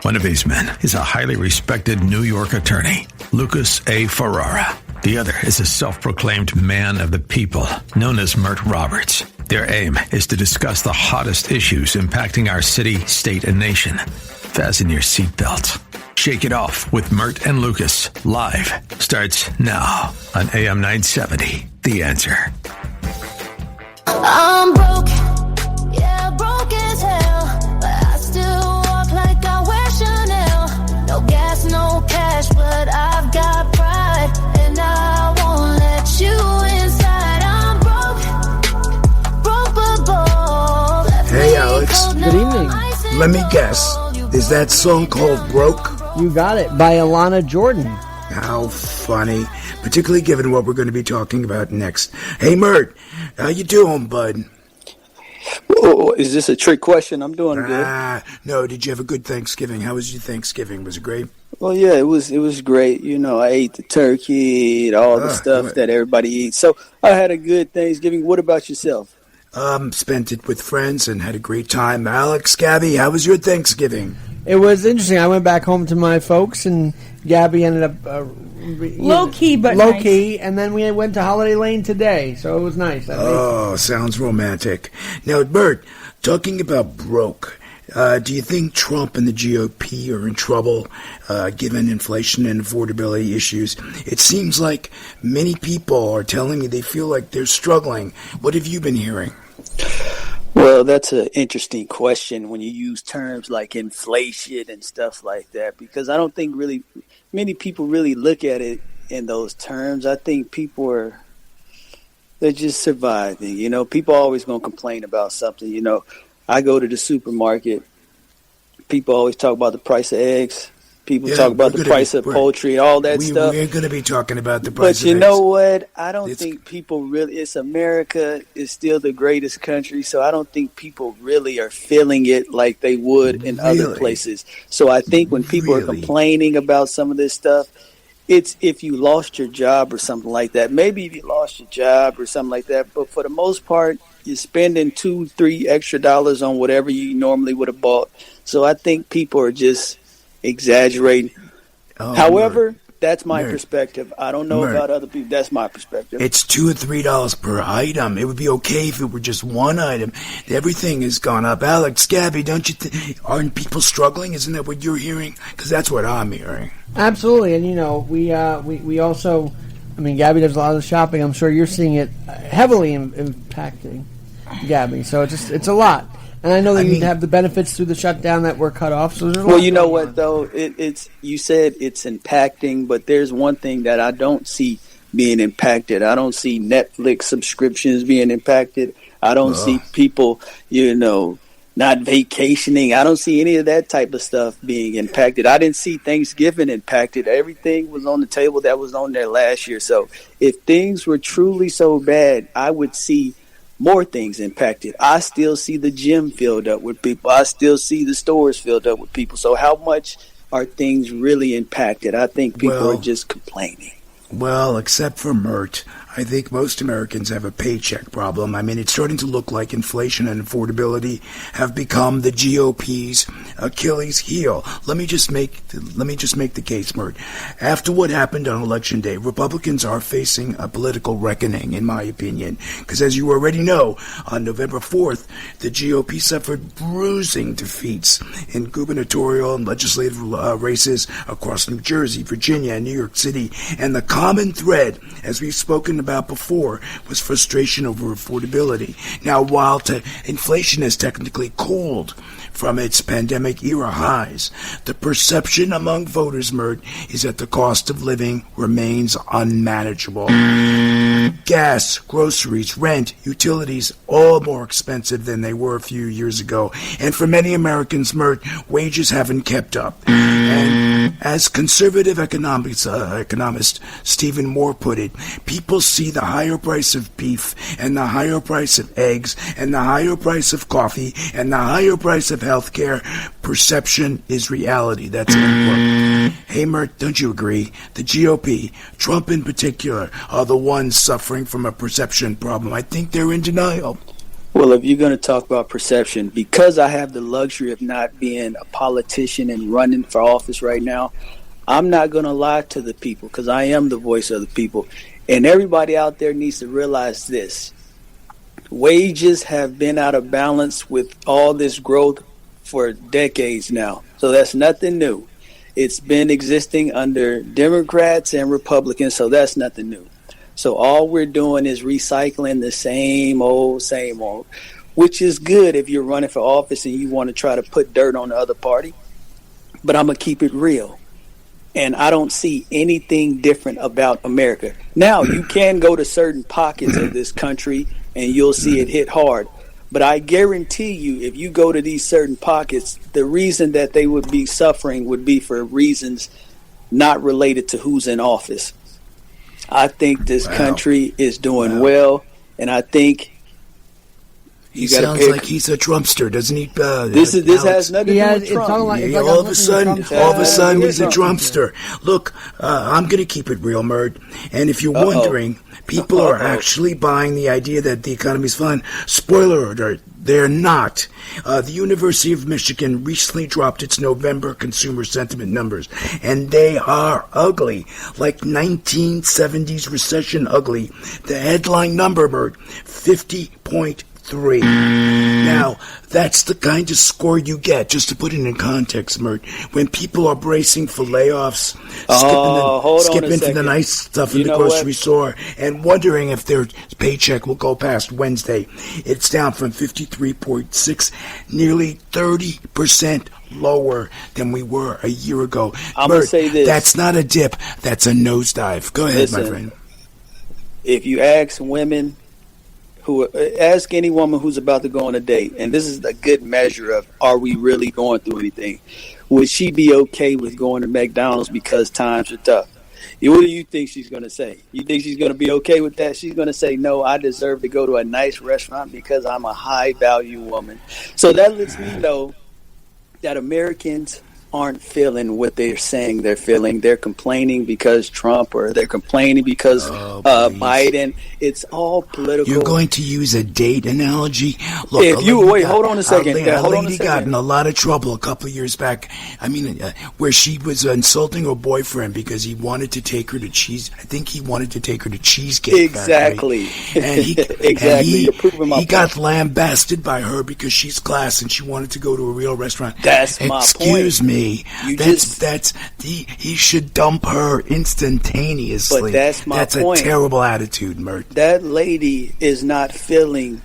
One of these men is a highly respected New York attorney, Lucas A. Ferrara. The other is a self-proclaimed man of the people, known as Mert Roberts. Their aim is to discuss the hottest issues impacting our city, state, and nation. Fasten your seatbelts. Shake It Off with Mert and Lucas, live, starts now on AM 970. The Answer. I'm broke, yeah, broke as hell, but I still walk like I wear Chanel. No gas, no cash, but I've got pride, and I won't let you inside. I'm broke but bold. Hey, Alex. Good evening. Let me guess. Is that song called Broke? You got it, by Alana Jordan. How funny, particularly given what we're going to be talking about next. Hey, Mert, how you doing, bud? Oh, is this a trick question? I'm doing good. No, did you have a good Thanksgiving? How was your Thanksgiving? Was it great? Well, yeah, it was great. You know, I ate the turkey, all the stuff that everybody eats. So I had a good Thanksgiving. What about yourself? Spent it with friends and had a great time. Alex, Gabby, how was your Thanksgiving? It was interesting. I went back home to my folks, and Gabby ended up low-key, nice. And then we went to Holiday Lane today, so it was nice. Sounds romantic. Now, Bert, talking about broke, do you think Trump and the GOP are in trouble given inflation and affordability issues? It seems like many people are telling me they feel like they're struggling. What have you been hearing? Well, that's an interesting question when you use terms like inflation and stuff like that, because I don't think really many people really look at it in those terms. I think they're just surviving. You know, people are always going to complain about something. You know, I go to the supermarket. People always talk about the price of eggs. People talk about the price of poultry, all that stuff. We're going to be talking about the price of eggs. But you know what? I don't think people really... It's America. It's still the greatest country, so I don't think people really are feeling it like they would in other places. So I think when people are complaining about some of this stuff, it's if you lost your job or something like that. Maybe if you lost your job or something like that. But for the most part, you're spending $2-3 extra on whatever you normally would have bought. So I think people are just exaggerating. However, that's my perspective. I don't know about other people. That's my perspective. It's $2 or $3 per item. It would be okay if it were just one item. Everything has gone up. Alex, Gabby, don't you aren't people struggling? Isn't that what you're hearing? Because that's what I'm hearing. Absolutely, and you know, we also, I mean, Gabby does a lot of shopping. I'm sure you're seeing it heavily impacting Gabby. So it's a lot. And I know that you have the benefits through the shutdown that were cut off. So well, you know what, though? It's you said it's impacting, but there's one thing that I don't see being impacted. I don't see Netflix subscriptions being impacted. I don't see people, you know, not vacationing. I don't see any of that type of stuff being impacted. I didn't see Thanksgiving impacted. Everything was on the table that was on there last year. So if things were truly so bad, I would see more things impacted. I still see the gym filled up with people. I still see the stores filled up with people. So how much are things really impacted? I think people are just complaining. Well, except for Mert, I think most Americans have a paycheck problem. I mean, it's starting to look like inflation and affordability have become the GOP's Achilles heel. Let me just make the case, Mert. After what happened on Election Day, Republicans are facing a political reckoning, in my opinion, because as you already know, on November 4th, the GOP suffered bruising defeats in gubernatorial and legislative races across New Jersey, Virginia, and New York City, and the common thread, as we've spoken about before, was frustration over affordability. Now, while inflation has technically cooled from its pandemic era highs, the perception among voters, Mert, is that the cost of living remains unmanageable. Gas, groceries, rent, utilities, all more expensive than they were a few years ago. And for many Americans, Mert, wages haven't kept up. And as conservative economist Stephen Moore put it, people see the higher price of beef and the higher price of eggs and the higher price of coffee and the higher price of health care. Perception is reality. That's important. Hey, Mert, don't you agree? The GOP, Trump in particular, are the ones suffering from a perception problem. I think they're in denial. Well, if you're going to talk about perception, because I have the luxury of not being a politician and running for office right now, I'm not going to lie to the people because I am the voice of the people. And everybody out there needs to realize this. Wages have been out of balance with all this growth for decades now. So that's nothing new. It's been existing under Democrats and Republicans, so that's nothing new. So all we're doing is recycling the same old, which is good if you're running for office and you want to try to put dirt on the other party. But I'm going to keep it real. And I don't see anything different about America. Now, you can go to certain pockets of this country and you'll see it hit hard. But I guarantee you, if you go to these certain pockets, the reason that they would be suffering would be for reasons not related to who's in office. I think this country is doing well, and I think he sounds like he's a Trumpster, doesn't he? This has nothing to do with Trump. All of a sudden, he's a Trumpster. Look, I'm going to keep it real, Mert. And if you're wondering, people are actually buying the idea that the economy's fine. Spoiler alert. They're not. The University of Michigan recently dropped its November consumer sentiment numbers, and they are ugly, like 1970s recession ugly. The headline number, Bert, 50.3. Now, that's the kind of score you get, just to put it in context, Mert, when people are bracing for layoffs, skipping for the nice stuff in the grocery store, and wondering if their paycheck will go past Wednesday. It's down from 53.6, nearly 30% lower than we were a year ago. I'm going to say this. That's not a dip, that's a nosedive. Go ahead, my friend. If you ask women, ask any woman who's about to go on a date, and this is a good measure of, are we really going through anything? Would she be okay with going to McDonald's because times are tough? What do you think she's going to say? You think she's going to be okay with that? She's going to say, no, I deserve to go to a nice restaurant because I'm a high-value woman. So that lets me know that Americans aren't feeling what they're saying they're feeling. They're complaining because Trump, or they're complaining because Biden. It's all political. You're going to use a date analogy? Look, hold on a second. A lady got in a lot of trouble a couple of years back. I mean, where she was insulting her boyfriend because he wanted to take her to I think he wanted to take her to Cheesecake Exactly. Factory. And he got lambasted by her because she's class and she wanted to go to a real restaurant. That's my point. Excuse me. He should dump her instantaneously. But that's my point. That's a terrible attitude, Mert. That lady is not feeling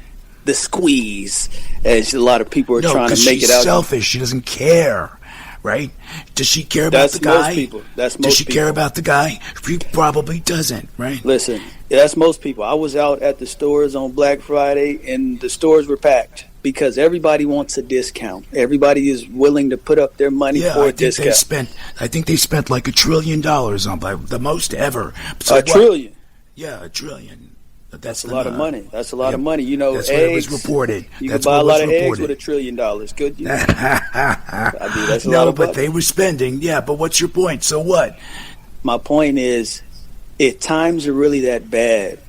the squeeze, as a lot of people are trying to make it out. She's selfish. She doesn't care, right? Does she care about the guy? Most people. Does she care about the guy? She probably doesn't, right? Listen, that's most people. I was out at the stores on Black Friday, and the stores were packed. Because everybody wants a discount. Everybody is willing to put up their money for a discount. I think they spent like $1 trillion on the most ever. So $1 trillion? Yeah, $1 trillion. That's a lot of money. That's a lot of money. You know, that's eggs. What it was reported. You can buy a lot of eggs with $1 trillion. Could you? That's a lot of but they were spending. Yeah, but what's your point? So what? My point is, if times are really that bad,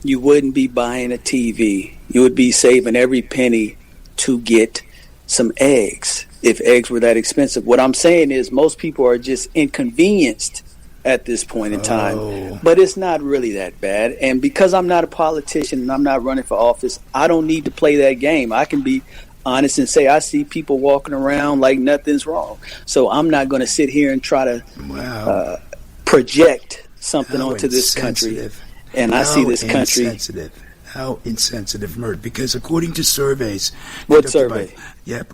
you wouldn't be buying a TV. You would be saving every penny to get some eggs if eggs were that expensive. What I'm saying is most people are just inconvenienced at this point in time. But it's not really that bad. And because I'm not a politician and I'm not running for office, I don't need to play that game. I can be honest and say I see people walking around like nothing's wrong. So I'm not going to sit here and try to project something onto this country. And I see this country. How insensitive, Mert, because according to surveys... What survey?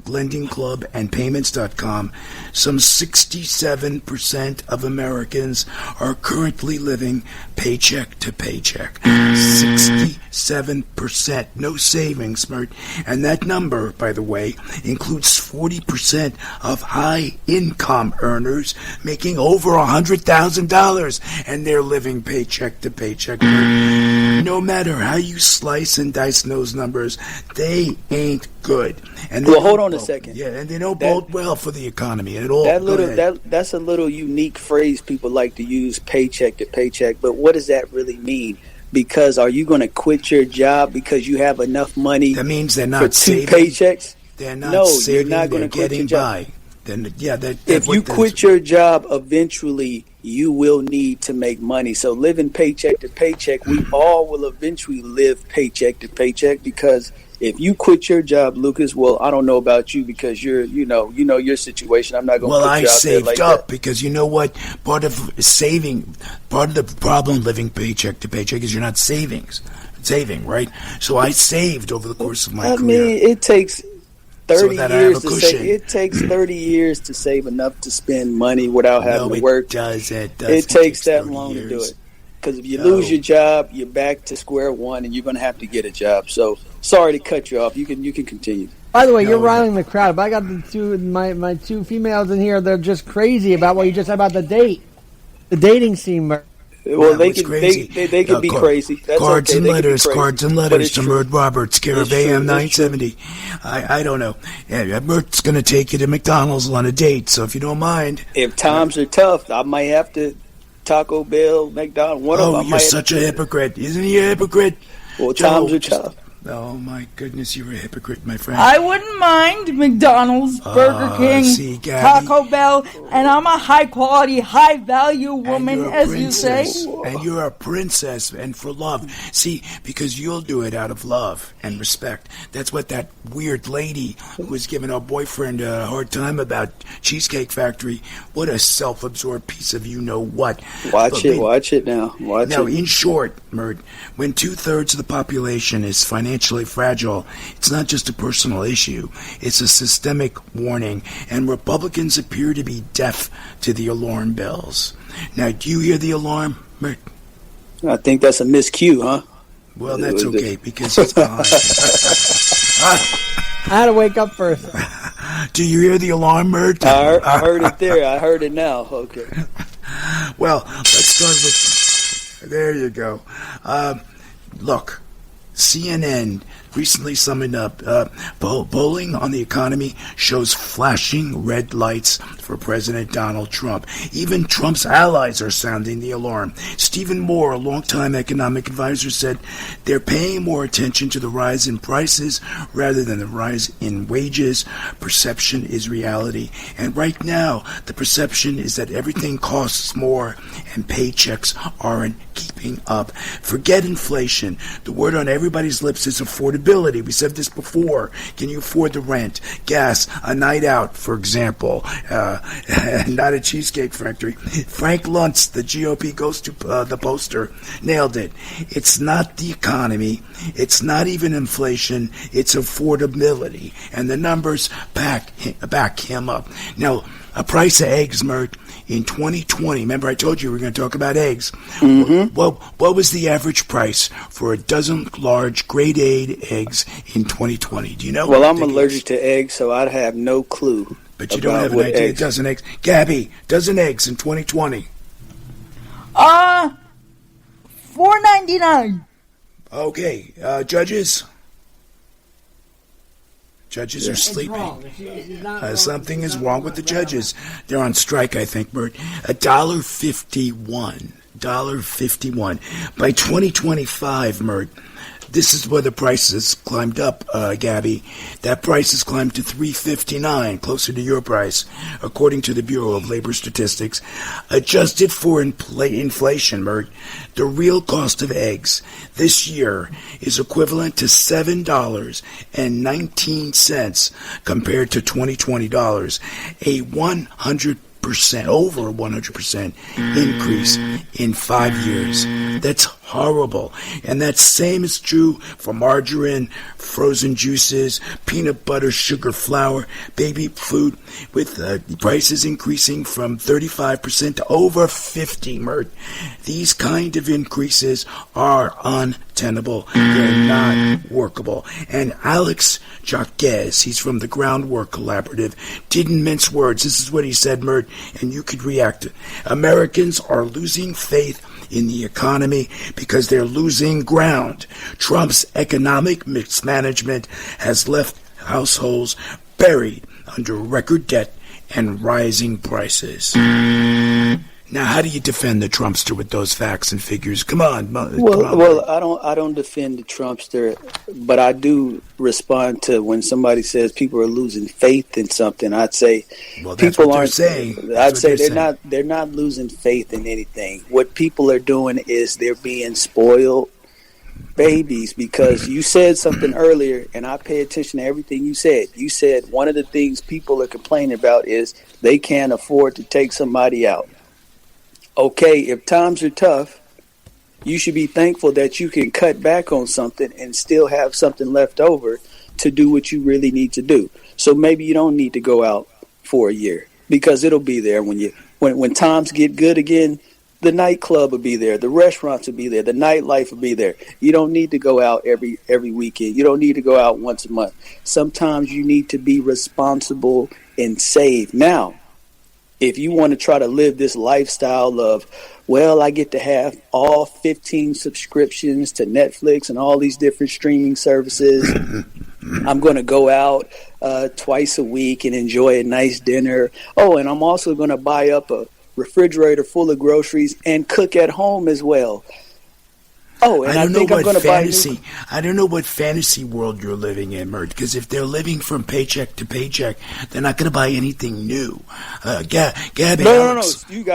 Lending Club and Payments.com, some 67% of Americans are currently living paycheck to paycheck. 67%. No savings, Mert. And that number, by the way, includes 40% of high-income earners making over $100,000, and they're living paycheck to paycheck, Mert. No matter how you slice and dice those numbers, they ain't good. And hold on a second. Yeah, and they don't bode well for the economy at all. That's a little unique phrase people like to use, paycheck to paycheck. But what does that really mean? because are you going to quit your job because you have enough money? That means they're not for two saving. Paychecks. They're not No, saving. you're not going They're to quit your getting job. by. Then If you quit your job, eventually you will need to make money. So living paycheck to paycheck, we all will eventually live paycheck to paycheck, because if you quit your job, Lucas, well, I don't know about you because you're, you know your situation. I'm not going to put you out there like that. Well, I saved up because you know what? Part of the problem living paycheck to paycheck is you're not saving, right? So I saved over the course of my career. I mean, it takes 30 years to cushion. save. It takes 30 years to save enough to spend money without having to work. It takes that long to do it. Because if you lose your job, you're back to square one, and you're going to have to get a job. So sorry to cut you off. You can continue. By the way, you're riling the crowd. But I got my two females in here. They're just crazy about what you just said about the dating scene. Well, they can be crazy. That's cards okay. and letters to true. Mert Roberts, care of AM 970. I don't know. Yeah, Mert's going to take you to McDonald's on a date, so if you don't mind. If times are tough, I might have to Taco Bell, McDonald's. One of them. You're such a hypocrite. Isn't he a hypocrite? Well, times are tough. Oh, my goodness, you're a hypocrite, my friend. I wouldn't mind McDonald's, Burger King, Taco Bell, and I'm a high-quality, high-value woman, as you say. And you're a princess, and for love. See, because you'll do it out of love and respect. That's what that weird lady who was giving her boyfriend a hard time about Cheesecake Factory, what a self-absorbed piece of you-know-what. Watch it now. Now, in short, Mert, when 2/3 of the population is financially fragile, it's not just a personal issue. It's a systemic warning, and Republicans appear to be deaf to the alarm bells. Now, do you hear the alarm, Mert? I think that's a miscue, huh? Well, that's okay, because he's behind. I had to wake up first. Do you hear the alarm, Mert? I heard it there. I heard it now. Okay. Well, let's start with... There you go. Look, CNN recently summed up, polling on the economy shows flashing red lights for President Donald Trump. Even Trump's allies are sounding the alarm. Stephen Moore, a longtime economic advisor, said they're paying more attention to the rise in prices rather than the rise in wages. Perception is reality. And right now, the perception is that everything costs more and paychecks aren't keeping up. Forget inflation. The word on everybody's lips is affordability. We said this before. Can you afford the rent, gas, a night out, for example? Not a Cheesecake Factory. Frank Luntz, the GOP ghost to the poster, nailed it. It's not the economy. It's not even inflation. It's affordability. And the numbers back him up. Now, a price of eggs, Mert, in 2020, remember I told you we were going to talk about eggs. Mm-hmm. What was the average price for a dozen large grade A eggs in 2020? Do you know? Well, I'm allergic to eggs, so I'd have no clue. But you don't have an idea. A dozen eggs. Gabby, dozen eggs in 2020. $4.99. Okay, judges? Judges are sleeping. Something is wrong with the judges. They're on strike, I think, Bert. $1.51. $1.51. By 2025, Mert, this is where the prices climbed up, Gabby. That price has climbed to $3.59, closer to your price, according to the Bureau of Labor Statistics. Adjusted for inflation, Mert, the real cost of eggs this year is equivalent to $7.19 compared to $2020, a 100% over 100% increase in 5 years. That's horrible. And that same is true for margarine, frozen juices, peanut butter, sugar, flour, baby food, with prices increasing from 35% to over 50%, Mert. These kind of increases are untenable. They're not workable. And Alex Jacques, he's from the Groundwork Collaborative, didn't mince words. This is what he said, Mert, and you could react. Americans are losing faith in the economy because they're losing ground. Trump's economic mismanagement has left households buried under record debt and rising prices. Now, how do you defend the Trumpster with those facts and figures? Come on. Well, I don't defend the Trumpster, but I do respond to when somebody says people are losing faith in something. I'd say people aren't saying. I'd say they're not losing faith in anything. What people are doing is they're being spoiled babies, because you said something earlier, and I pay attention to everything you said. You said one of the things people are complaining about is they can't afford to take somebody out. Okay, if times are tough, you should be thankful that you can cut back on something and still have something left over to do what you really need to do. So maybe you don't need to go out for a year, because it'll be there when times get good again. The nightclub will be there, the restaurants will be there, the nightlife will be there. You don't need to go out every weekend. You don't need to go out once a month. Sometimes you need to be responsible and save. Now, if you want to try to live this lifestyle of, well, I get to have all 15 subscriptions to Netflix and all these different streaming services. I'm going to go out twice a week and enjoy a nice dinner. Oh, and I'm also going to buy up a refrigerator full of groceries and cook at home as well. Oh, and I think I'm going to buy fantasy. I don't know what fantasy world you're living in, Mert, because if they're living from paycheck to paycheck, they're not going to buy anything new. Gabby, no.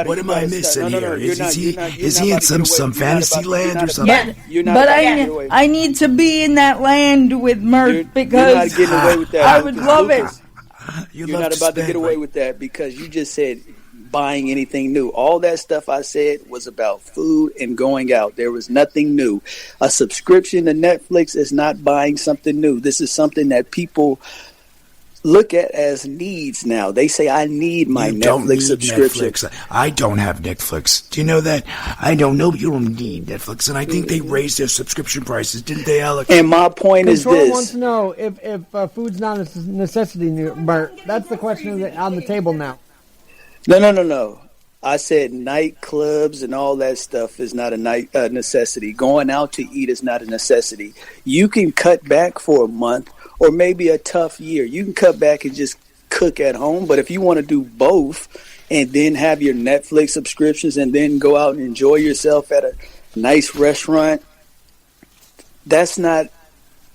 What am I missing here? Is he in some fantasy land or something? I need to be in that land with Mert, because you're not getting away with that. I would love it. You're not about to get away with that, because you just said buying anything new. All that stuff I said was about food and going out. There was nothing new. A subscription to Netflix is not buying something new. This is something that people look at as needs now. They say, I need my Netflix subscription. Netflix. I don't have Netflix. Do you know that? I don't know. You don't need Netflix. And I think they raised their subscription prices, didn't they, Alex? And my point is this. Wants to know if food's not a necessity, Bert. That's the question on the table now. No. I said nightclubs and all that stuff is not a necessity. Going out to eat is not a necessity. You can cut back for a month or maybe a tough year. You can cut back and just cook at home. But if you want to do both and then have your Netflix subscriptions and then go out and enjoy yourself at a nice restaurant, that's not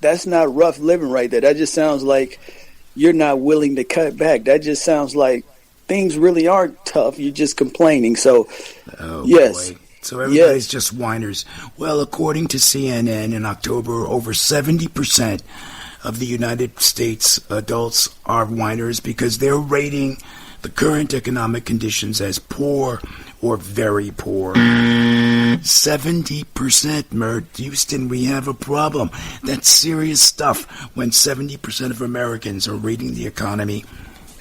rough living right there. That just sounds like you're not willing to cut back. That just sounds like things really aren't tough. You're just complaining. So, yes. Boy. So everybody's just whiners. Well, according to CNN in October, over 70% of the United States adults are whiners because they're rating the current economic conditions as poor or very poor. 70%, Mert. Houston, we have a problem. That's serious stuff when 70% of Americans are rating the economy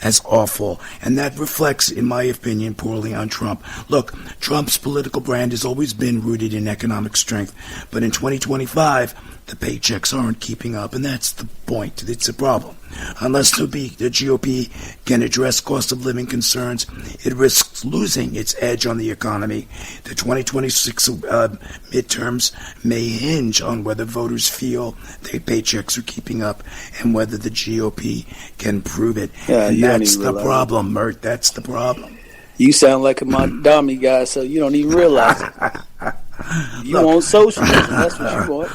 as awful, and that reflects, in my opinion, poorly on Trump. Look, Trump's political brand has always been rooted in economic strength, but in 2025, the paychecks aren't keeping up, and that's the point. It's a problem. Unless the GOP can address cost of living concerns, it risks losing its edge on the economy. The 2026 midterms may hinge on whether voters feel their paychecks are keeping up and whether the GOP can prove it. Yeah, and that's the problem, Mert. That's the problem. You sound like a Mondami guy, so you don't even realize it. You want socialism. That's what you want.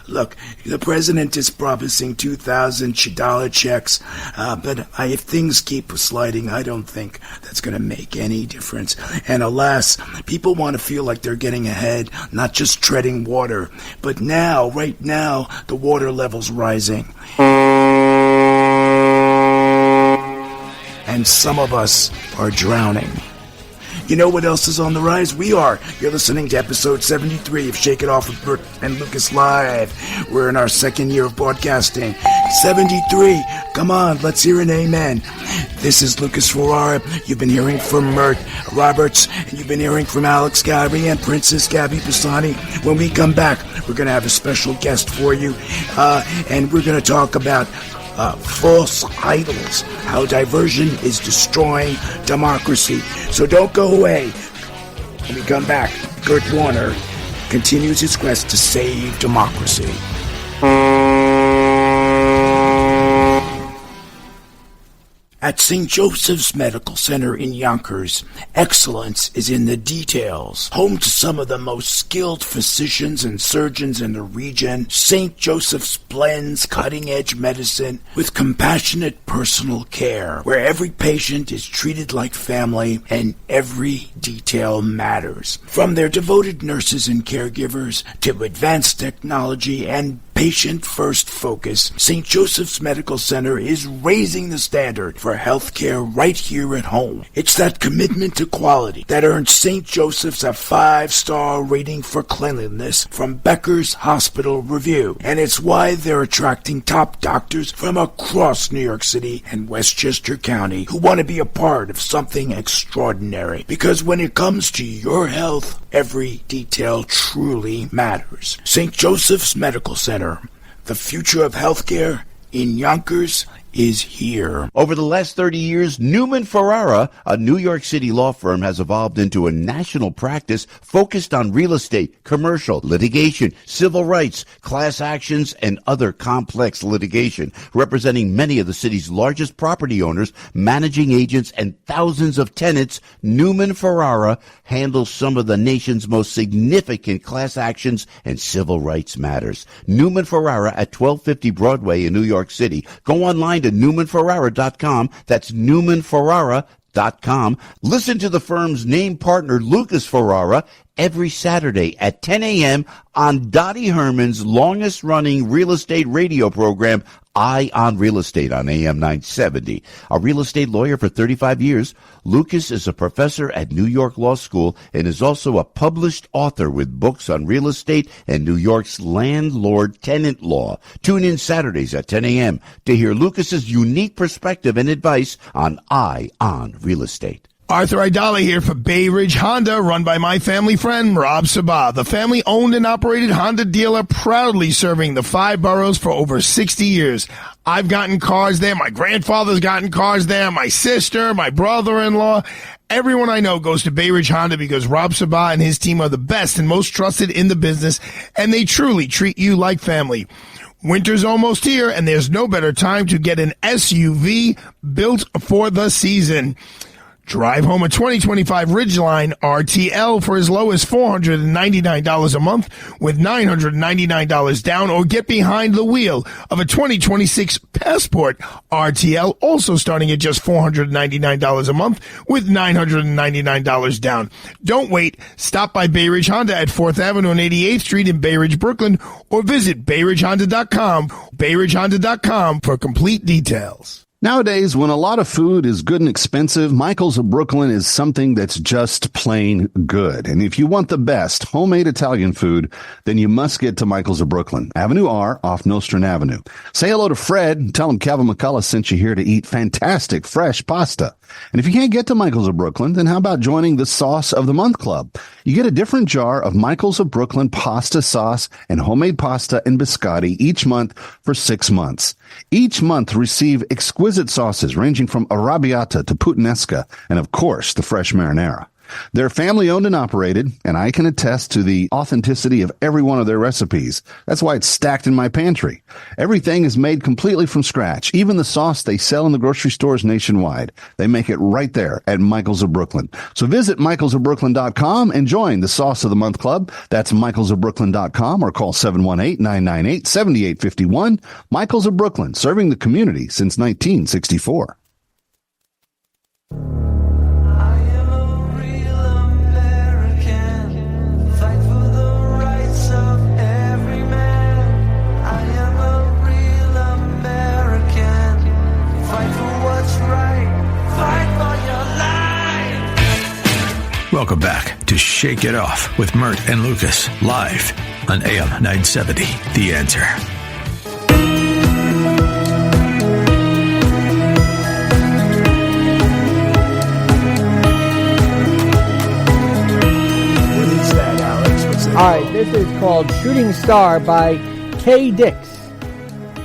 Look, the president is promising $2,000 checks, but if things keep sliding, I don't think that's going to make any difference. And alas, people want to feel like they're getting ahead, not just treading water. But now, right now, the water level's rising. And some of us are drowning. You know what else is on the rise? We are. You're listening to episode 73 of Shake It Off with Bert and Lucas Live. We're in our second year of broadcasting. 73. Come on, let's hear an amen. This is Lucas Ferrara. You've been hearing from Mert Roberts, and you've been hearing from Alex Gabby and Princess Gabby Pisani. When we come back, we're going to have a special guest for you, and we're going to talk about false idols, how diversion is destroying democracy. So don't go away. When we come back, Kurt Warner continues his quest to save democracy. At St. Joseph's Medical Center in Yonkers, excellence is in the details. Home to some of the most skilled physicians and surgeons in the region, St. Joseph's blends cutting-edge medicine with compassionate personal care, where every patient is treated like family and every detail matters. From their devoted nurses and caregivers to advanced technology and patient-first focus, St. Joseph's Medical Center is raising the standard for healthcare right here at home. It's that commitment to quality that earned St. Joseph's a 5-star rating for cleanliness from Becker's Hospital Review, and it's why they're attracting top doctors from across New York City and Westchester County who want to be a part of something extraordinary. Because when it comes to your health, every detail truly matters. St. Joseph's Medical Center. The future of healthcare in Yonkers is here. Over the last 30 years, Newman Ferrara, a New York City law firm, has evolved into a national practice focused on real estate, commercial, litigation, civil rights, class actions, and other complex litigation, representing many of the city's largest property owners, managing agents, and thousands of tenants. Newman Ferrara handles some of the nation's most significant class actions and civil rights matters. Newman Ferrara at 1250 Broadway in New York City. Go online to NewmanFerrara.com. That's NewmanFerrara.com. Listen to the firm's name partner, Lucas Ferrara, every Saturday at 10 a.m. on Dottie Herman's longest-running real estate radio program, Eye on Real Estate, on AM 970. A real estate lawyer for 35 years, Lucas is a professor at New York Law School and is also a published author with books on real estate and New York's landlord-tenant law. Tune in Saturdays at 10 a.m. to hear Lucas's unique perspective and advice on Eye on Real Estate. Arthur Idala here for Bay Ridge Honda, run by my family friend, Rob Sabah. The family-owned and operated Honda dealer, proudly serving the 5 boroughs for over 60 years. I've gotten cars there. My grandfather's gotten cars there. My sister, my brother-in-law. Everyone I know goes to Bay Ridge Honda because Rob Sabah and his team are the best and most trusted in the business, and they truly treat you like family. Winter's almost here, and there's no better time to get an SUV built for the season. Drive home a 2025 Ridgeline RTL for as low as $499 a month with $999 down, or get behind the wheel of a 2026 Passport RTL, also starting at just $499 a month with $999 down. Don't wait. Stop by Bay Ridge Honda at 4th Avenue and 88th Street in Bay Ridge, Brooklyn, or visit BayRidgeHonda.com, BayRidgeHonda.com for complete details. Nowadays, when a lot of food is good and expensive, Michael's of Brooklyn is something that's just plain good. And if you want the best homemade Italian food, then you must get to Michael's of Brooklyn, Avenue R off Nostrand Avenue. Say hello to Fred and tell him Kevin McCullough sent you here to eat fantastic fresh pasta. And if you can't get to Michael's of Brooklyn, then how about joining the Sauce of the Month Club? You get a different jar of Michael's of Brooklyn pasta sauce and homemade pasta and biscotti each month for 6 months. Each month receive exquisite sauces ranging from arrabbiata to puttanesca and, of course, the fresh marinara. They're family-owned and operated, and I can attest to the authenticity of every one of their recipes. That's why it's stacked in my pantry. Everything is made completely from scratch. Even the sauce they sell in the grocery stores nationwide. They make it right there at Michael's of Brooklyn. So visit michaelsofbrooklyn.com and join the Sauce of the Month Club. That's michaelsofbrooklyn.com, or call 718-998-7851. Michael's of Brooklyn, serving the community since 1964. Welcome back to Shake It Off with Mert and Lucas, live on AM 970, The Answer. What is that, Alex? What's that? All right, this is called Shooting Star by Kay Dix.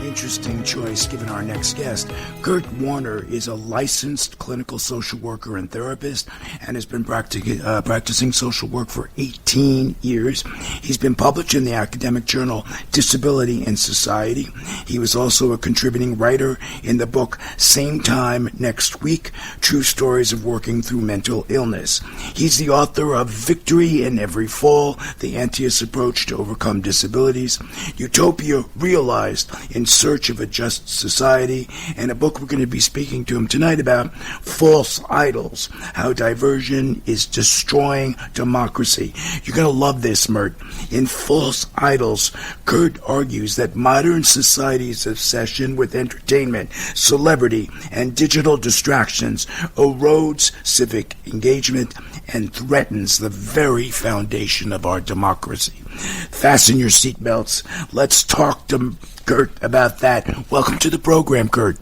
Interesting choice given our next guest. Kurt Warner is a licensed clinical social worker and therapist and has been practicing social work for 18 years. He's been published in the academic journal Disability and Society. He was also a contributing writer in the book Same Time Next Week, True Stories of Working Through Mental Illness. He's the author of Victory in Every Fall, The Antius Approach to Overcome Disabilities, Utopia Realized, In Search of a Just Society, and a book we're going to be speaking to him tonight about, False Idols, How Diversion is Destroying Democracy. You're going to love this, Mert. In False Idols, Kurt argues that modern society's obsession with entertainment, celebrity, and digital distractions erodes civic engagement and threatens the very foundation of our democracy. Fasten your seatbelts. Let's talk to Kurt about that. Welcome to the program, Kurt.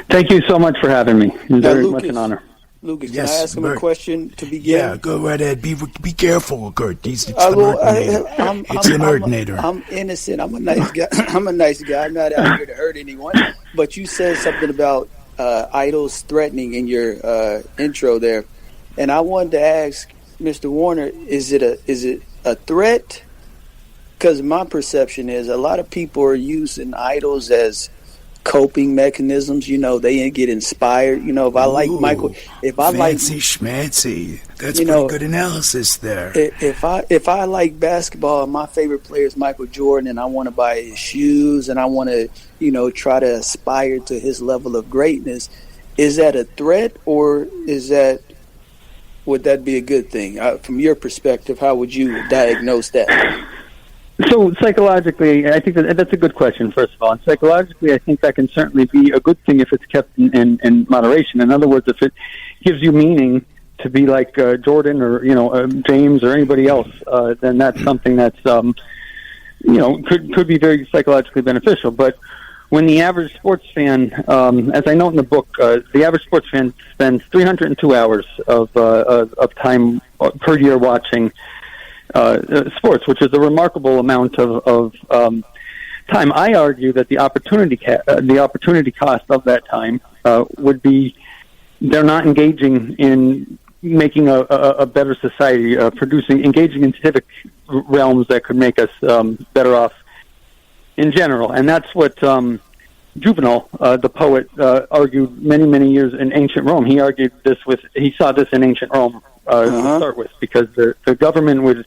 Thank you so much for having me. It's very much an honor. Lucas, yes, can I ask him a question to begin? Yeah, go right ahead. Be careful, Kurt. It's the Mertinator. I'm innocent. I'm a nice guy. I'm not out here to hurt anyone. But you said something about idols threatening in your intro there, and I wanted to ask Mr. Warner: is it a threat? Because my perception is a lot of people are using idols as coping mechanisms. You know, they get inspired. You know, if I like Michael, if I fancy schmancy, that's pretty good analysis there. If I like basketball and my favorite player is Michael Jordan, and I want to buy his shoes and I want to, try to aspire to his level of greatness, is that a threat or would that be a good thing? From your perspective, how would you diagnose that? So psychologically, I think that's a good question, first of all. And psychologically, I think that can certainly be a good thing if it's kept in moderation. In other words, if it gives you meaning to be like Jordan or, James or anybody else, then that's something that's, could be very psychologically beneficial. But when the average sports fan, as I note in the book, the average sports fan spends 302 hours of time per year watching sports, which is a remarkable amount of time. I argue that the opportunity cost of that time would be they're not engaging in making a better society, engaging in civic realms that could make us better off in general. And that's what Juvenal, the poet, argued many years in ancient Rome. He argued this he saw this in ancient Rome to start with, because the government would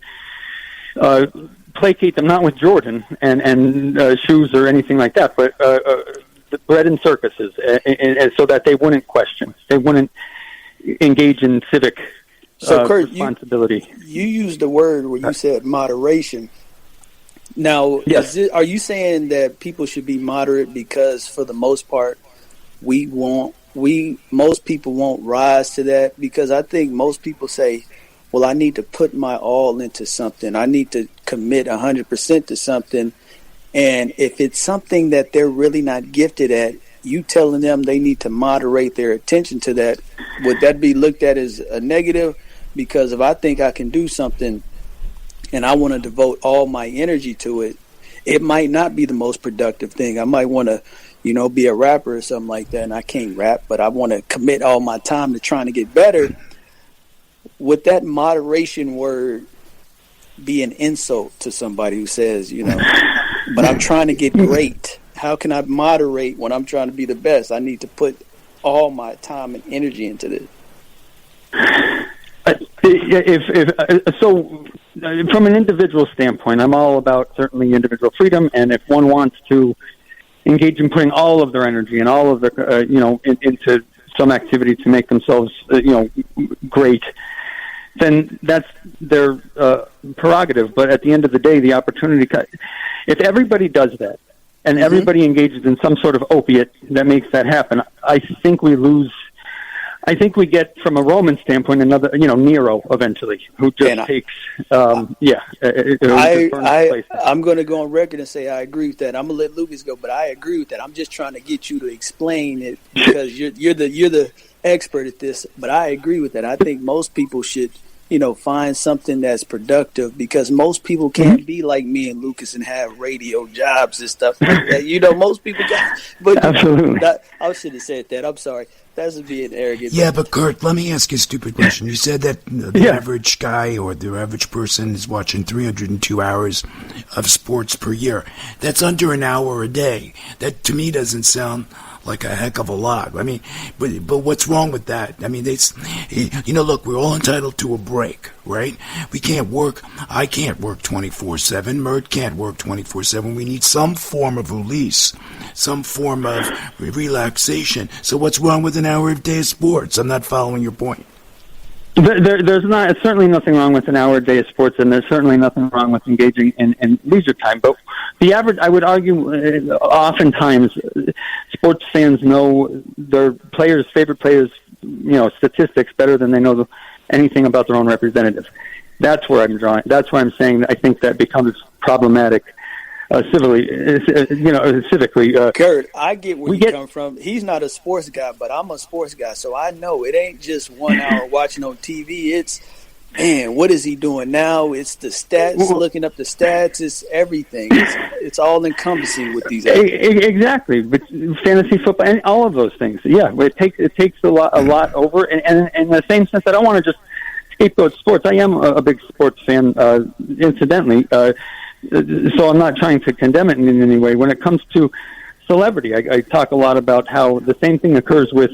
placate them, not with Jordan and shoes or anything like that, but bread and circuses, so that they wouldn't question, they wouldn't engage in civic Kurt, responsibility. You used the word where you said moderation. Now, yes. Are you saying that people should be moderate because, for the most part, most people won't rise to that? Because I think most people say, well, I need to put my all into something. I need to commit 100% to something. And if it's something that they're really not gifted at, you telling them they need to moderate their attention to that, would that be looked at as a negative? Because if I think I can do something and I want to devote all my energy to it, it might not be the most productive thing. I might want to, be a rapper or something like that, and I can't rap, but I want to commit all my time to trying to get better. Would that moderation word be an insult to somebody who says, but I'm trying to get great? How can I moderate when I'm trying to be the best? I need to put all my time and energy into this. So from an individual standpoint, I'm all about certainly individual freedom, and if one wants to engage in putting all of their energy and all of their, into some activity to make themselves, great, then that's their prerogative. But at the end of the day, the opportunity, if everybody does that and everybody engages in some sort of opiate that makes that happen, I think we lose. I think we get, from a Roman standpoint, another, Nero eventually, who just takes, I'm going to go on record and say I agree with that. I'm going to let Lucas go, but I agree with that. I'm just trying to get you to explain it, because you're the expert at this. But I agree with that. I think most people should find something that's productive, because most people can't be like me and Lucas and have radio jobs and stuff like that. Most people got, but absolutely. I should have said that. I'm sorry. That's being arrogant. Yeah, but Kurt, let me ask you a stupid question. You said that the average guy or the average person is watching 302 hours of sports per year. That's under an hour a day. That, to me, doesn't sound like a heck of a lot. I mean, but what's wrong with that? I mean, look, we're all entitled to a break, right? We can't work. I can't work 24/7. Mert can't work 24/7. We need some form of release, some form of relaxation. So what's wrong with an hour a day of sports? I'm not following your point. There's certainly nothing wrong with an hour a day of sports, and there's certainly nothing wrong with engaging in leisure time. But the average, I would argue, oftentimes sports fans know their favorite players, statistics better than they know anything about their own representative. That's where I'm drawing. That's why I'm saying that I think that becomes problematic. Civically. Kurt, I get where you come from. He's not a sports guy, but I'm a sports guy, so I know it ain't just 1 hour watching on TV. It's, man, what is he doing now? It's the stats, looking up the stats. It's everything. It's all encompassing with these. Exactly, but fantasy football and all of those things. Yeah, it takes a lot over, and in the same sense, I don't want to just scapegoat sports. I am a big sports fan, incidentally. So I'm not trying to condemn it in any way. When it comes to celebrity, I talk a lot about how the same thing occurs with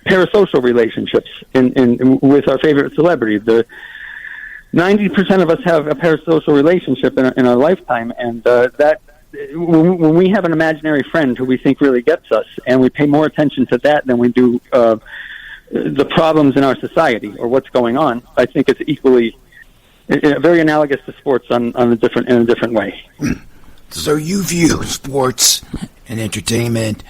parasocial relationships with our favorite celebrity. The 90% of us have a parasocial relationship in our lifetime, and that when we have an imaginary friend who we think really gets us, and we pay more attention to that than we do the problems in our society or what's going on, I think it's equally very analogous to sports in a different way. So you view sports and entertainment,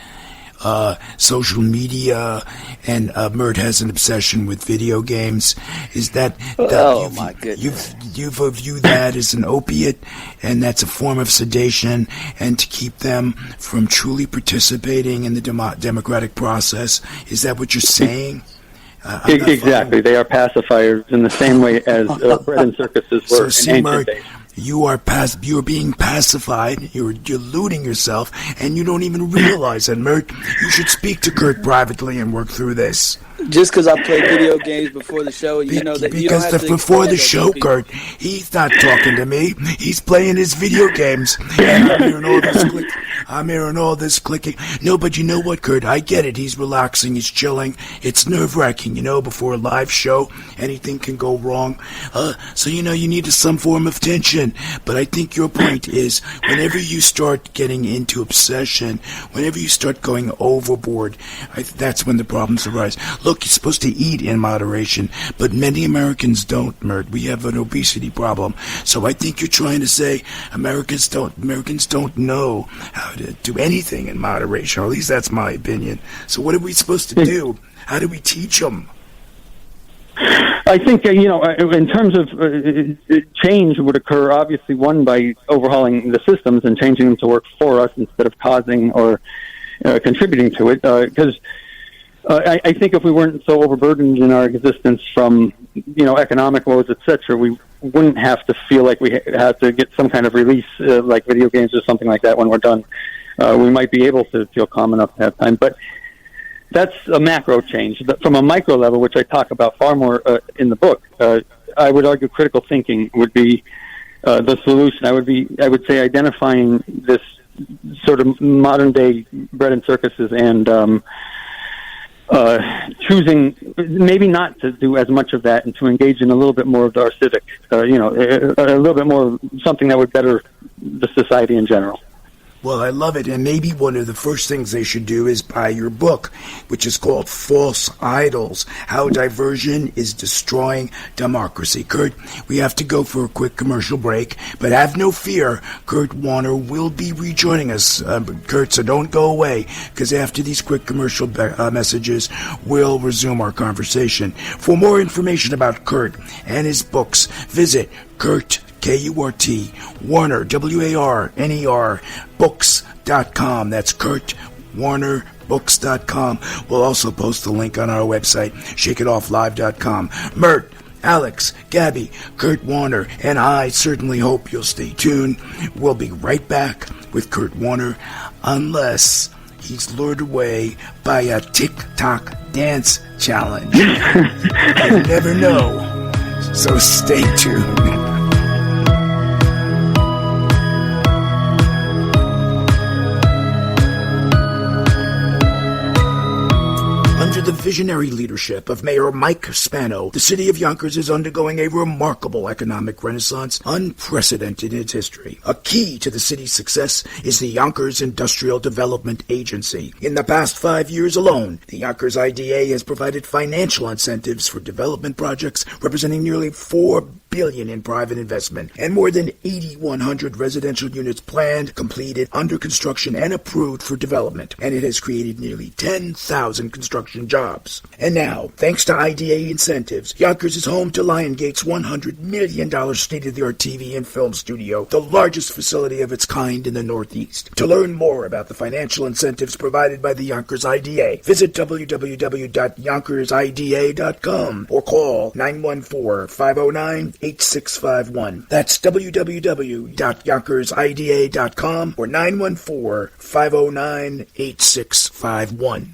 social media, and Mert has an obsession with video games. Is that my goodness? You view that as an opiate, and that's a form of sedation, and to keep them from truly participating in the democratic process. Is that what you're saying? Exactly. They are pacifiers in the same way as bread and circuses were in ancient days. You're being pacified. You're deluding yourself, and you don't even realize it, Mert. You should speak to Kurt privately and work through this. Just because I play video games before the show, that you don't have to before the show, Kurt, he's not talking to me. He's playing his video games, and I'm hearing all this clicking. No, but you know what, Kurt? I get it. He's relaxing. He's chilling. It's nerve-wracking, before a live show. Anything can go wrong. So, you need some form of tension. But I think your point is whenever you start getting into obsession, whenever you start going overboard, that's when the problems arise. Look, you're supposed to eat in moderation, but many Americans don't, Mert. We have an obesity problem. So I think you're trying to say Americans don't know how to do anything in moderation, or at least that's my opinion. So what are we supposed to do? How do we teach them? I think, in terms of change would occur, obviously, one, by overhauling the systems and changing them to work for us instead of causing or contributing to it, because I think if we weren't so overburdened in our existence from, economic woes, etc., we wouldn't have to feel like we had to get some kind of release, like video games or something like that when we're done. We might be able to feel calm enough to have time. But that's a macro change. From a micro level, which I talk about far more in the book, I would argue critical thinking would be the solution. I would say identifying this sort of modern-day bread and circuses and choosing maybe not to do as much of that and to engage in a little bit more of our civic, a little bit more something that would better the society in general. Well, I love it, and maybe one of the first things they should do is buy your book, which is called False Idols, How Diversion is Destroying Democracy. Kurt, we have to go for a quick commercial break, but have no fear, Kurt Warner will be rejoining us. Kurt, so don't go away, because after these quick commercial messages, we'll resume our conversation. For more information about Kurt and his books, visit Kurt, K-U-R-T, Warner, W-A-R-N-E-R, books.com. That's Kurt Warner, books.com. We'll also post the link on our website, shakeitofflive.com. Mert, Alex, Gabby, Kurt Warner, and I certainly hope you'll stay tuned. We'll be right back with Kurt Warner, unless he's lured away by a TikTok dance challenge. You never know, so stay tuned. Under the visionary leadership of Mayor Mike Spano, the city of Yonkers is undergoing a remarkable economic renaissance unprecedented in its history. A key to the city's success is the Yonkers Industrial Development Agency. In the past 5 years alone, the Yonkers IDA has provided financial incentives for development projects representing nearly $4 billion in private investment and more than 8,100 residential units planned, completed, under construction, and approved for development. And it has created nearly 10,000 construction jobs. And now, thanks to IDA incentives, Yonkers is home to Liongate's $100 million state-of-the-art TV and film studio, the largest facility of its kind in the Northeast. To learn more about the financial incentives provided by the Yonkers IDA, visit www.yonkersida.com or call 914-509-8651. That's www.yonkersida.com or 914-509-8651.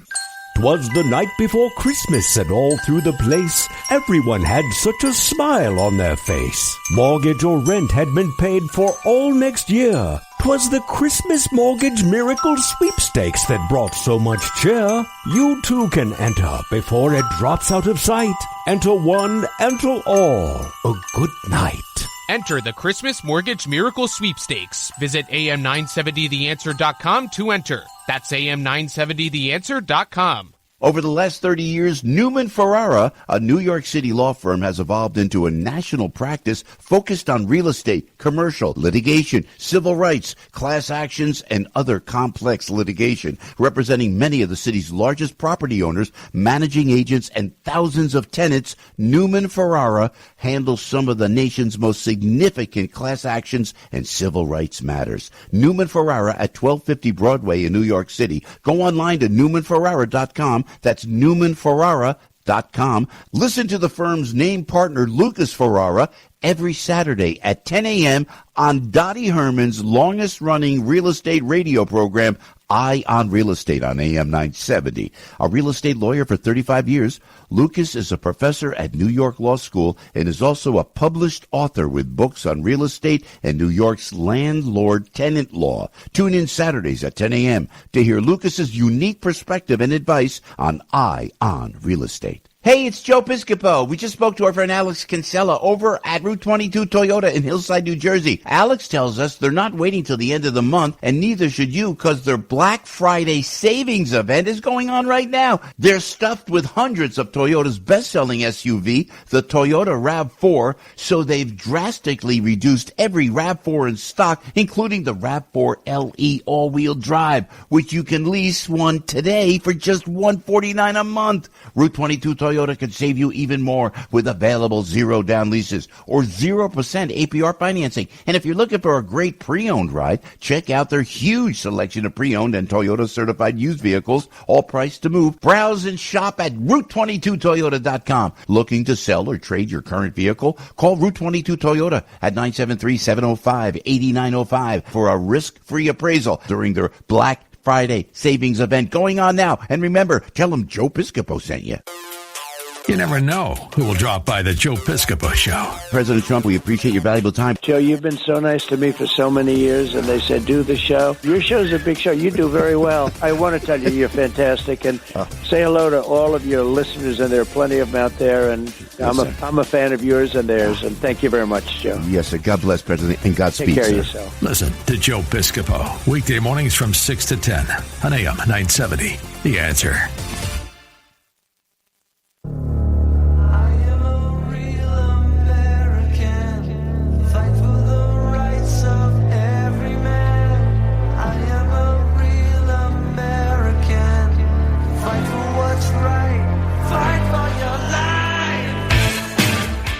'Twas the night before Christmas, and all through the place everyone had such a smile on their face. Mortgage or rent had been paid for all next year. 'Twas the Christmas Mortgage Miracle Sweepstakes that brought so much cheer. You too can enter before it drops out of sight. Enter one, enter all. A good night. Enter the Christmas Mortgage Miracle Sweepstakes. Visit am970theanswer.com to enter. That's am970theanswer.com. Over the last 30 years, Newman Ferrara, a New York City law firm, has evolved into a national practice focused on real estate, commercial, litigation, civil rights, class actions, and other complex litigation, representing many of the city's largest property owners, managing agents, and thousands of tenants. Newman Ferrara handles some of the nation's most significant class actions and civil rights matters. Newman Ferrara at 1250 Broadway in New York City. Go online to newmanferrara.com. That's newmanferrara.com. Listen to the firm's name partner, Lucas Ferrara, every Saturday at 10 a.m. on Dottie Herman's longest-running real estate radio program, Eye on Real Estate on AM 970. A real estate lawyer for 35 years, Lucas is a professor at New York Law School and is also a published author with books on real estate and New York's landlord-tenant law. Tune in Saturdays at 10 a.m. to hear Lucas's unique perspective and advice on Eye on Real Estate. Hey, it's Joe Piscopo. We just spoke to our friend Alex Kinsella over at Route 22 Toyota in Hillside, New Jersey. Alex tells us they're not waiting till the end of the month, and neither should you, because their Black Friday savings event is going on right now. They're stuffed with hundreds of Toyota's best-selling SUV, the Toyota RAV4, so they've drastically reduced every RAV4 in stock, including the RAV4 LE all-wheel drive, which you can lease one today for just $149 a month. Route 22 Toyota can save you even more with available zero-down leases or 0% APR financing. And if you're looking for a great pre-owned ride, check out their huge selection of pre-owned and Toyota-certified used vehicles, all priced to move. Browse and shop at Route22Toyota.com. Looking to sell or trade your current vehicle? Call Route 22 Toyota at 973-705-8905 for a risk-free appraisal during their Black Friday savings event going on now. And remember, tell them Joe Piscopo sent you. You never know who will drop by the Joe Piscopo Show. President Trump, we appreciate your valuable time. Joe, you've been so nice to me for so many years, and they said, do the show. Your show's a big show. You do very well. I want to tell you, you're fantastic, and say hello to all of your listeners, and there are plenty of them out there, and I'm a fan of yours and theirs, and thank you very much, Joe. Yes, sir. God bless, President, and Godspeed, Take care sir. of yourself. Listen to Joe Piscopo, weekday mornings from 6 to 10 on AM 970. The Answer.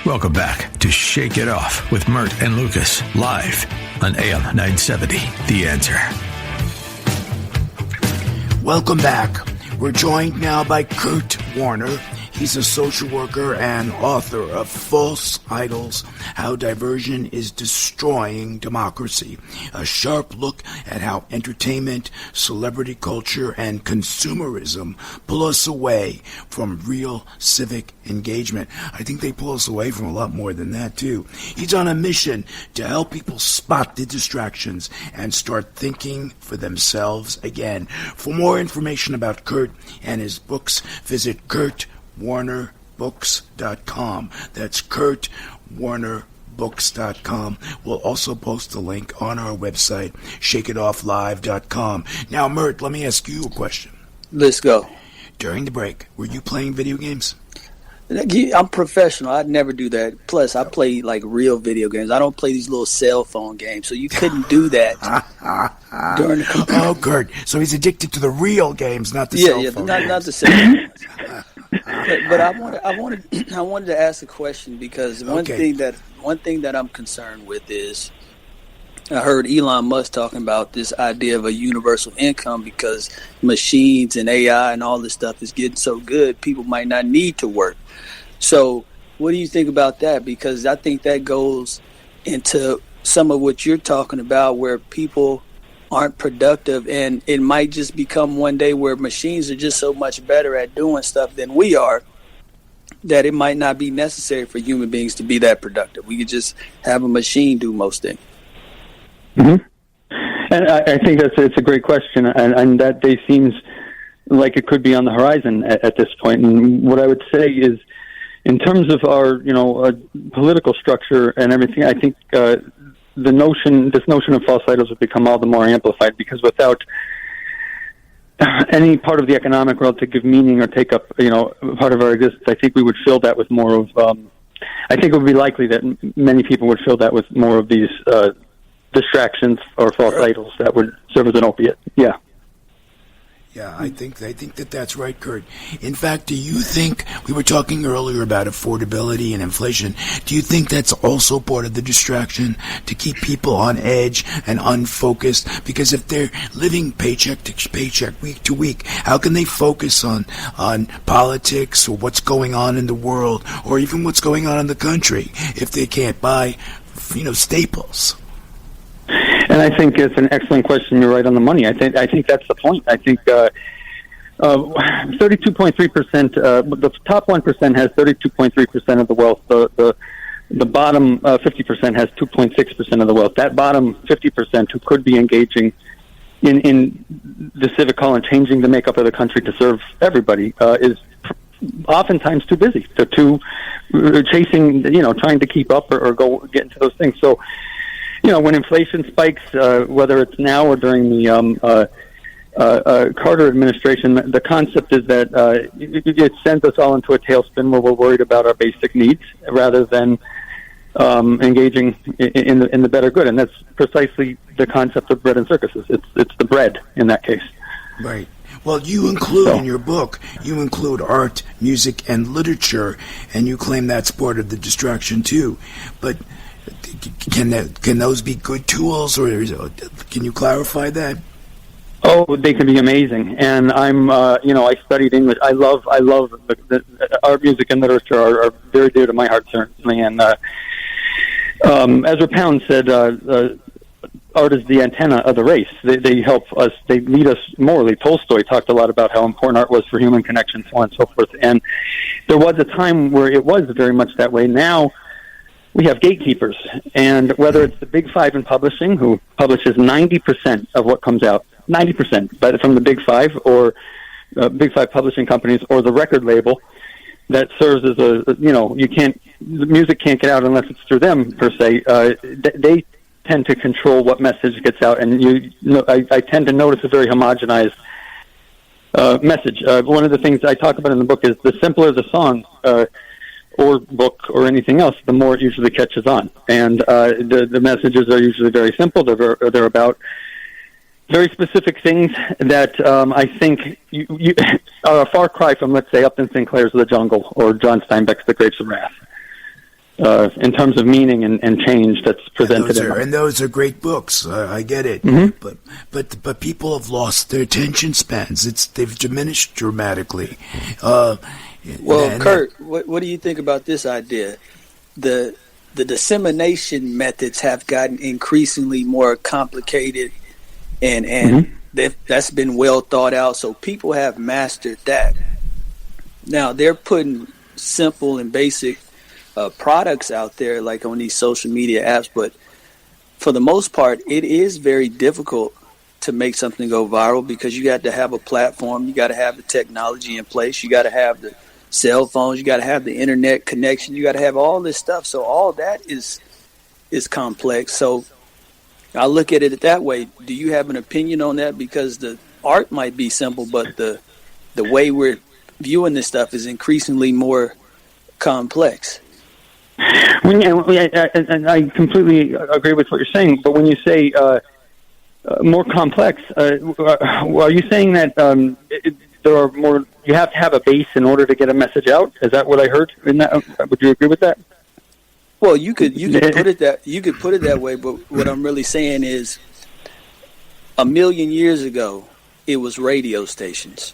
Welcome back to Shake It Off with Mert and Lucas, live on AM 970, The Answer. Welcome back. We're joined now by Kurt Warner. He's a social worker and author of False Idols, How Diversion is Destroying Democracy, a sharp look at how entertainment, celebrity culture, and consumerism pull us away from real civic engagement. I think they pull us away from a lot more than that, too. He's on a mission to help people spot the distractions and start thinking for themselves again. For more information about Kurt and his books, visit KurtWarnerBooks.com. That's KurtWarnerBooks.com. We'll also post a link on our website, ShakeItOffLive.com. Now, Mert, let me ask you a question. Let's go. During the break, were you playing video games? I'm professional. I'd never do that. Plus, I play like real video games. I don't play these little cell phone games, so you couldn't do that during the Oh, Kurt. So he's addicted to the real games, not the cell phone games. Not the cell phone. But I wanted to ask a question because one thing that I'm concerned with is I heard Elon Musk talking about this idea of a universal income because machines and AI and all this stuff is getting so good, people might not need to work. So what do you think about that? Because I think that goes into some of what you're talking about where people aren't productive, and it might just become one day where machines are just so much better at doing stuff than we are that it might not be necessary for human beings to be that productive. We could just have a machine do most things. Mm-hmm. And I think it's a great question, and that day seems like it could be on the horizon at this point. And what I would say is, in terms of our, political structure and everything, I think this notion of false idols would become all the more amplified because without any part of the economic world to give meaning or take up, part of our existence, I think we would fill that with more of. I think it would be likely that many people would fill that with more of these distractions or false idols that would serve as an opiate. Yeah. Yeah, I think that's right, Kurt. In fact, do you think, we were talking earlier about affordability and inflation, do you think that's also part of the distraction to keep people on edge and unfocused? Because if they're living paycheck to paycheck, week to week, how can they focus on politics or what's going on in the world or even what's going on in the country if they can't buy, staples? And I think it's an excellent question. You're right on the money. I think that's the point. I think 32.3%. The top 1% has 32.3% of the wealth. The bottom 50% has 2.6% of the wealth. That bottom 50% who could be engaging in the civic call and changing the makeup of the country to serve everybody is oftentimes too busy. They're too chasing, trying to keep up or get into those things. So. When inflation spikes, whether it's now or during the Carter administration, the concept is that it sends us all into a tailspin where we're worried about our basic needs rather than engaging in the better good. And that's precisely the concept of bread and circuses. It's the bread in that case. Right. Well, you include in your book, art, music, and literature, and you claim that's part of the distraction too. But can those be good tools, or can you clarify that? Oh, they can be amazing. And I'm, I studied English. I love the art, music, and literature are very dear to my heart, certainly. And Ezra Pound said, art is the antenna of the race. They help us. They lead us morally. Tolstoy talked a lot about how important art was for human connection, so on and so forth. And there was a time where it was very much that way. Now we have gatekeepers, and whether it's the Big Five in publishing, who publishes 90% of what comes out, 90%, but from the Big Five or Big Five publishing companies, or the record label that serves as the music can't get out unless it's through them per se. They tend to control what message gets out, and I tend to notice a very homogenized message. One of the things I talk about in the book is the simpler the song or book or anything else, the more it usually catches on. And the messages are usually very simple. They're about very specific things that I think you are a far cry from, let's say, Upton Sinclair's The Jungle or John Steinbeck's The Grapes of Wrath. In terms of meaning and change that's presented. And those are great books. I get it. Mm-hmm. But people have lost their attention spans. They've diminished dramatically. Well, Kurt, what do you think about this idea? The dissemination methods have gotten increasingly more complicated, and that's been well thought out. So people have mastered that. Now they're putting simple and basic products out there, like on these social media apps. But for the most part, it is very difficult to make something go viral because you got to have a platform, you got to have the technology in place, you got to have the cell phones, you got to have the internet connection, you got to have all this stuff. So all that is complex. So I look at it that way. Do you have an opinion on that? Because the art might be simple, but the way we're viewing this stuff is increasingly more complex. And I completely agree with what you're saying. But when you say more complex, are you saying that there are more? You have to have a base in order to get a message out. Is that what I heard? Would you agree with that? Well, you could put it that way. But what I'm really saying is, 1,000,000 years ago, it was radio stations.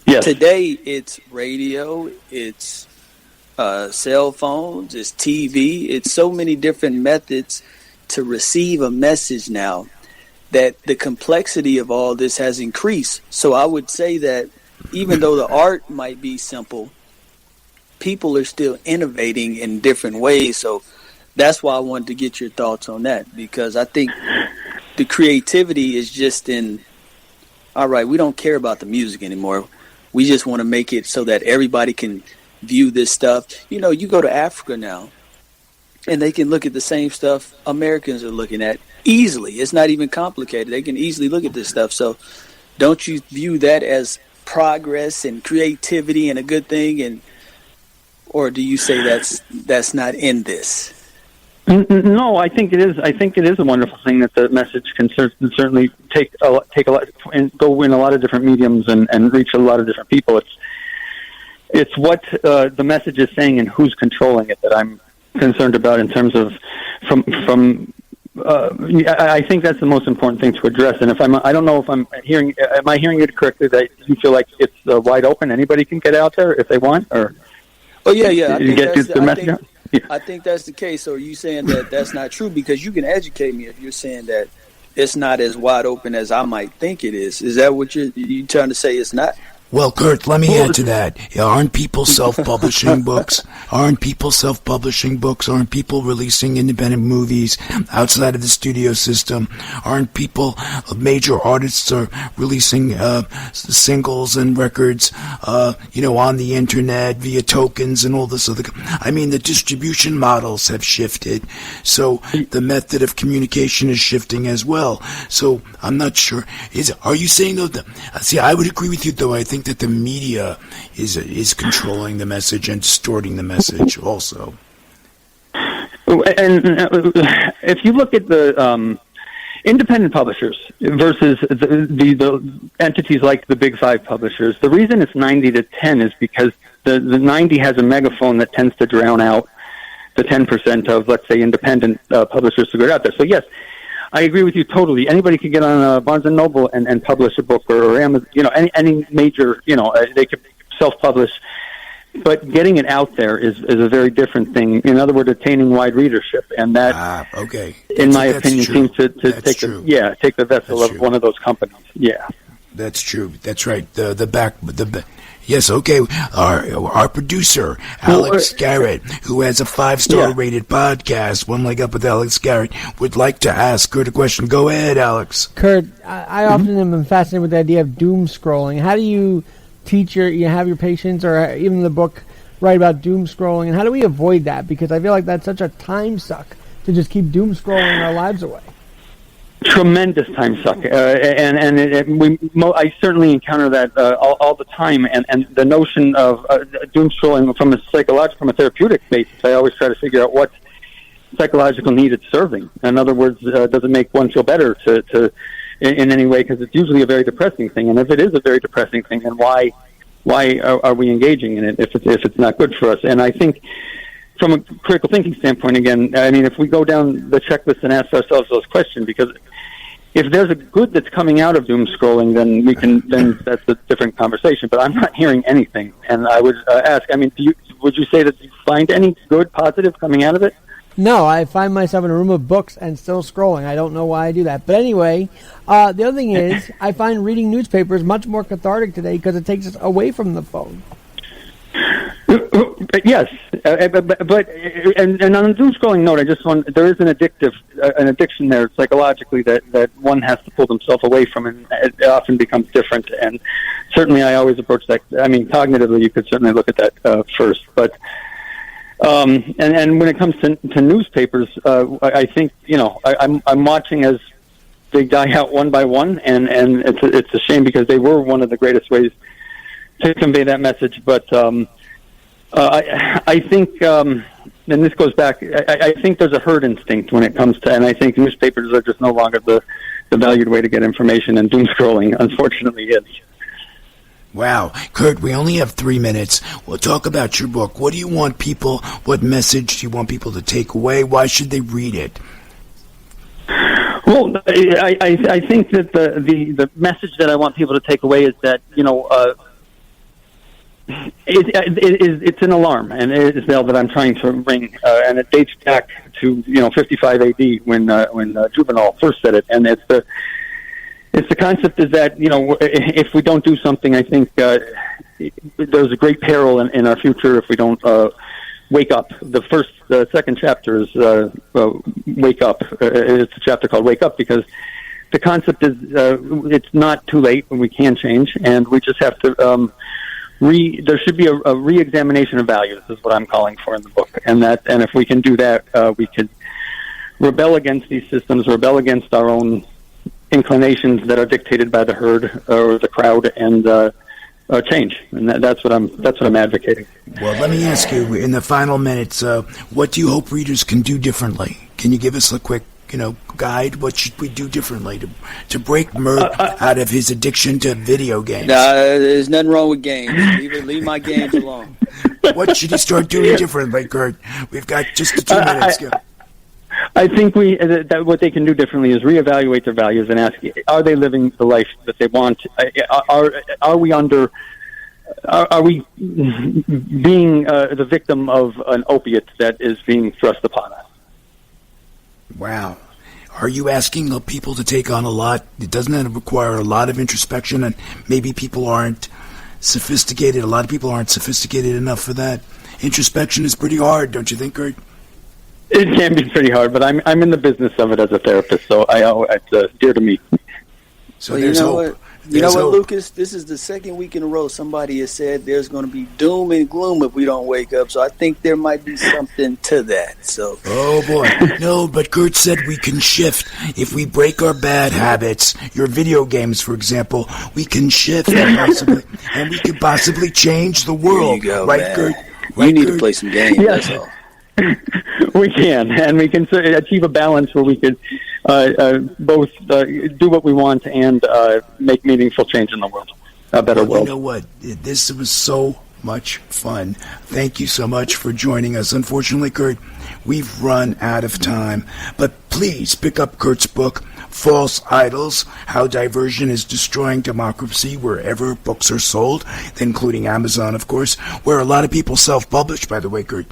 Yes. Today, it's radio. It's cell phones. It's TV. It's so many different methods to receive a message now that the complexity of all this has increased. So I would say that even though the art might be simple, people are still innovating in different ways. So that's why I wanted to get your thoughts on that, because I think the creativity is just in, all right, we don't care about the music anymore. We just want to make it so that everybody can view this stuff. You know, you go to Africa now, and they can look at the same stuff Americans are looking at easily. It's not even complicated. They can easily look at this stuff. So don't you view that as progress and creativity and a good thing? Or do you say that's not in this? No, I think it is. I think it is a wonderful thing that the message can certainly take a lot and go in a lot of different mediums and reach a lot of different people. It's what the message is saying and who's controlling it that I'm concerned about in terms of I think that's the most important thing to address. And I don't know if am I hearing it correctly that you feel like it's wide open, anybody can get out there if they want, or? Oh yeah. I think that's the case. So are you saying that that's not true? Because you can educate me if you're saying that it's not as wide open as I might think it is. Is that what you're trying to say? It's not? Well, Kurt, let me add to that. Aren't people self-publishing books? Aren't people releasing independent movies outside of the studio system? Aren't people, major artists are releasing singles and records, on the internet via tokens and all this other. I mean, the distribution models have shifted, so the method of communication is shifting as well. So I'm not sure. Are you saying though? See, I would agree with you though. I think that the media is controlling the message and distorting the message also. And if you look at the independent publishers versus the entities like the big five publishers, the reason it's 90-10 is because the 90 has a megaphone that tends to drown out the 10% of, let's say, independent publishers who go out there. So yes, I agree with you totally. Anybody could get on Barnes & Noble and publish a book, or Amazon, any major, they could self-publish. But getting it out there is a very different thing. In other words, attaining wide readership. And that, in my opinion, seems to take the vessel of one of those companies. Yeah. That's true. That's right. Yes, okay. Our producer, Alex Garrett, who has a 5-star rated podcast, One Leg Up with Alex Garrett, would like to ask Kurt a question. Go ahead, Alex. Kurt, I often am fascinated with the idea of doom scrolling. How do you teach have your patients, or even the book, write about doom scrolling, and how do we avoid that? Because I feel like that's such a time suck to just keep doom scrolling our lives away. Tremendous time suck, I certainly encounter that all the time. And the notion of doom scrolling from a therapeutic basis, I always try to figure out what psychological need it's serving. In other words, does it make one feel better to in any way? Because it's usually a very depressing thing, and if it is a very depressing thing, then why are we engaging in it if it's not good for us? And I think, from a critical thinking standpoint, again, I mean, if we go down the checklist and ask ourselves those questions, because if there's a good that's coming out of doom scrolling, then that's a different conversation. But I'm not hearing anything, and I would ask. I mean, would you say that you find any good, positive coming out of it? No, I find myself in a room of books and still scrolling. I don't know why I do that. But anyway, the other thing is, I find reading newspapers much more cathartic today because it takes us away from the phone. Yes, but on a doom scrolling note, there is an addiction there psychologically that one has to pull themselves away from, and it often becomes different. And certainly, I always approach that. I mean, cognitively, you could certainly look at that first, but. And when it comes to newspapers, I think I'm watching as they die out one by one, and it's a shame because they were one of the greatest ways to convey that message. But I think, and this goes back, I think there's a herd instinct when it comes to, and I think newspapers are just no longer the valued way to get information, and doom scrolling, unfortunately, is. Wow. Kurt, we only have 3 minutes. We'll talk about your book. What message do you want people to take away? Why should they read it? Well, I think that the message that I want people to take away is that, it's an alarm, and it is bell that I'm trying to ring, and it dates back to, 55 AD when Juvenal first said it, and it's the concept is that, if we don't do something, I think there's a great peril in our future if we don't wake up. The second chapter is Wake Up. It's a chapter called Wake Up because the concept is it's not too late and we can change, and we just have to there should be a re-examination of values is what I'm calling for in the book. And if we can do that, we could rebel against these systems, rebel against our own inclinations that are dictated by the herd or the crowd, and change. And that's what I'm advocating. Well, let me ask you in the final minutes, what do you hope readers can do differently? Can you give us a quick, guide? What should we do differently to break Mert out of his addiction to video games? There's nothing wrong with games. Leave my games alone. What should he start doing differently, Kurt? We've got just 2 minutes. I think that what they can do differently is reevaluate their values and ask: are they living the life that they want? Are we being the victim of an opiate that is being thrust upon us? Wow. Are you asking people to take on a lot? It doesn't require a lot of introspection, and maybe people aren't sophisticated. A lot of people aren't sophisticated enough for that. Introspection is pretty hard, don't you think, Kurt? It can be pretty hard, but I'm in the business of it as a therapist, so it's dear to me. So there's hope. You know what, Lucas? This is the second week in a row somebody has said there's going to be doom and gloom if we don't wake up. So I think there might be something to that. So. Oh boy, no! But Kurt said we can shift if we break our bad habits. Your video games, for example, we can shift and we can possibly change the world. There you go, right, man. Kurt? Right, you need to play some games. Yes. That's all. We can, and we can achieve a balance where we could both do what we want and make meaningful change in the world, a better world. You know what? This was so much fun. Thank you so much for joining us. Unfortunately, Kurt, we've run out of time, but please pick up Kurt's book, False Idols, How Diversion is Destroying Democracy Wherever Books Are Sold, including Amazon, of course, where a lot of people self-publish, by the way, Kurt.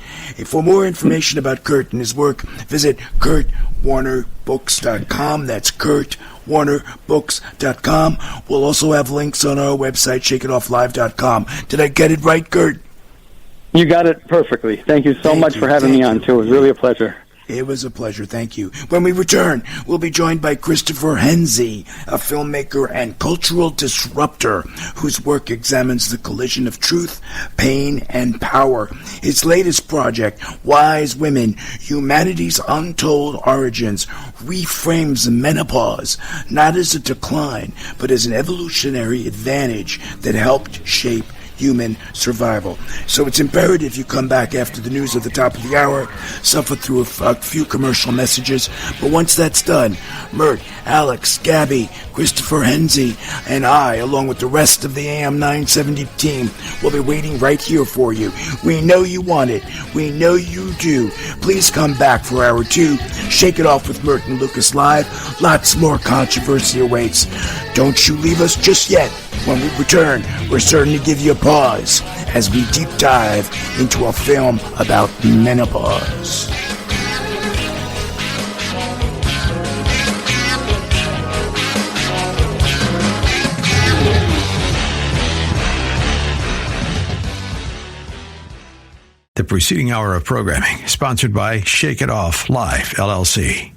For more information about Kurt and his work, visit KurtWarnerBooks.com. That's KurtWarnerBooks.com. We'll also have links on our website, ShakeItOffLive.com. Did I get it right, Kurt? You got it perfectly. Thank you so much for having me on, too. It was really a pleasure. It was a pleasure. Thank you. When we return, we'll be joined by Christopher Henze, a filmmaker and cultural disruptor whose work examines the collision of truth, pain, and power. His latest project, Wise Women, Humanity's Untold Origins, reframes menopause not as a decline, but as an evolutionary advantage that helped shape human survival. So it's imperative you come back after the news at the top of the hour, suffer through a few commercial messages, but once that's done, Mert, Alex, Gabby, Christopher Henze, and I, along with the rest of the AM 970 team, will be waiting right here for you. We know you want it. We know you do. Please come back for hour 2. Shake It Off with Mert and Lucas live. Lots more controversy awaits. Don't you leave us just yet. When we return, we're certain to give you a pause as we deep dive into a film about menopause. The preceding hour of programming sponsored by Shake It Off Live, LLC.